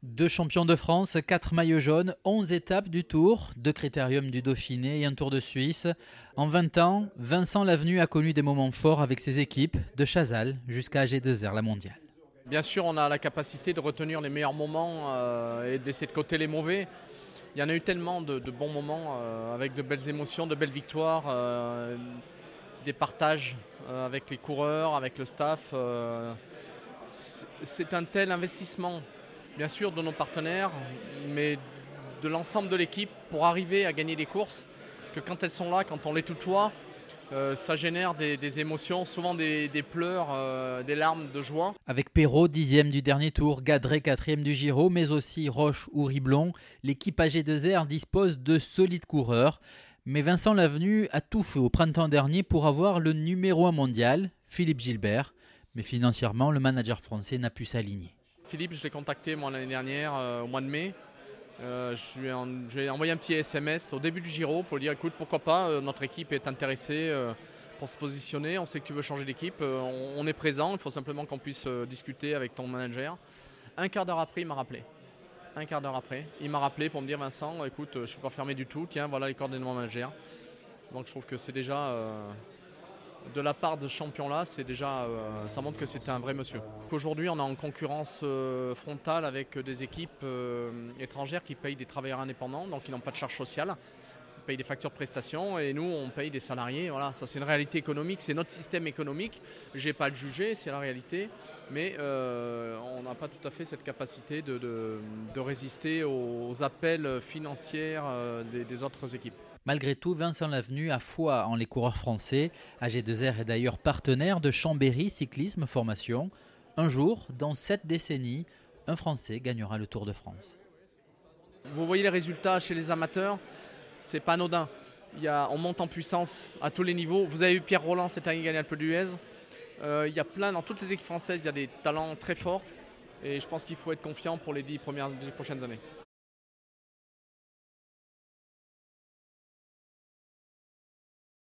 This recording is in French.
Deux champions de France, 4 maillots jaunes, 11 étapes du Tour, 2 critériums du Dauphiné et un Tour de Suisse. En 20 ans, Vincent Lavenu a connu des moments forts avec ses équipes, de Chazal jusqu'à AG2R, la mondiale. Bien sûr, on a la capacité de retenir les meilleurs moments et d'essayer de coter les mauvais. Il y en a eu tellement de bons moments avec de belles émotions, de belles victoires, des partages avec les coureurs, avec le staff. C'est un tel investissement, bien sûr, de nos partenaires, mais de l'ensemble de l'équipe pour arriver à gagner des courses, que quand elles sont là, quand on les tutoie, ça génère des émotions, souvent des pleurs, des larmes de joie. Avec Perrault, 10e du dernier tour, Gadret, 4e du Giro, mais aussi Roche ou Riblon, l'équipe AG2R dispose de solides coureurs. Mais Vincent Lavenu a tout fait au printemps dernier pour avoir le numéro 1 mondial, Philippe Gilbert. Mais financièrement, le manager français n'a pu s'aligner. Philippe, je l'ai contacté moi l'année dernière, au mois de mai. Je lui ai envoyé un petit SMS au début du Giro pour lui dire écoute, pourquoi pas, notre équipe est intéressée pour se positionner, on sait que tu veux changer d'équipe, on est présent, il faut simplement qu'on puisse discuter avec ton manager. Un quart d'heure après, il m'a rappelé. Un quart d'heure après, il m'a rappelé pour me dire Vincent, écoute, je ne suis pas fermé du tout, tiens, voilà les coordonnées de mon manager. Donc je trouve que c'est déjà, de la part de ce champion-là, c'est déjà, ça montre que c'est un vrai monsieur. Aujourd'hui, on est en concurrence frontale avec des équipes étrangères qui payent des travailleurs indépendants, donc ils n'ont pas de charge sociale. Ils payent des factures de prestations et nous, on paye des salariés. Voilà, ça c'est une réalité économique, c'est notre système économique. Je n'ai pas à le juger, c'est la réalité, mais on n'a pas tout à fait cette capacité de résister aux appels financiers des autres équipes. Malgré tout, Vincent Lavenu a foi en les coureurs français. AG2R est d'ailleurs partenaire de Chambéry Cyclisme Formation. Un jour, dans 7 décennies, un Français gagnera le Tour de France. Vous voyez les résultats chez les amateurs, c'est pas anodin. On monte en puissance à tous les niveaux. Vous avez vu Pierre Roland cette année gagner l'Alpe d'Huez. Il y a dans toutes les équipes françaises, il y a des talents très forts. Et je pense qu'il faut être confiant pour les 10 prochaines années.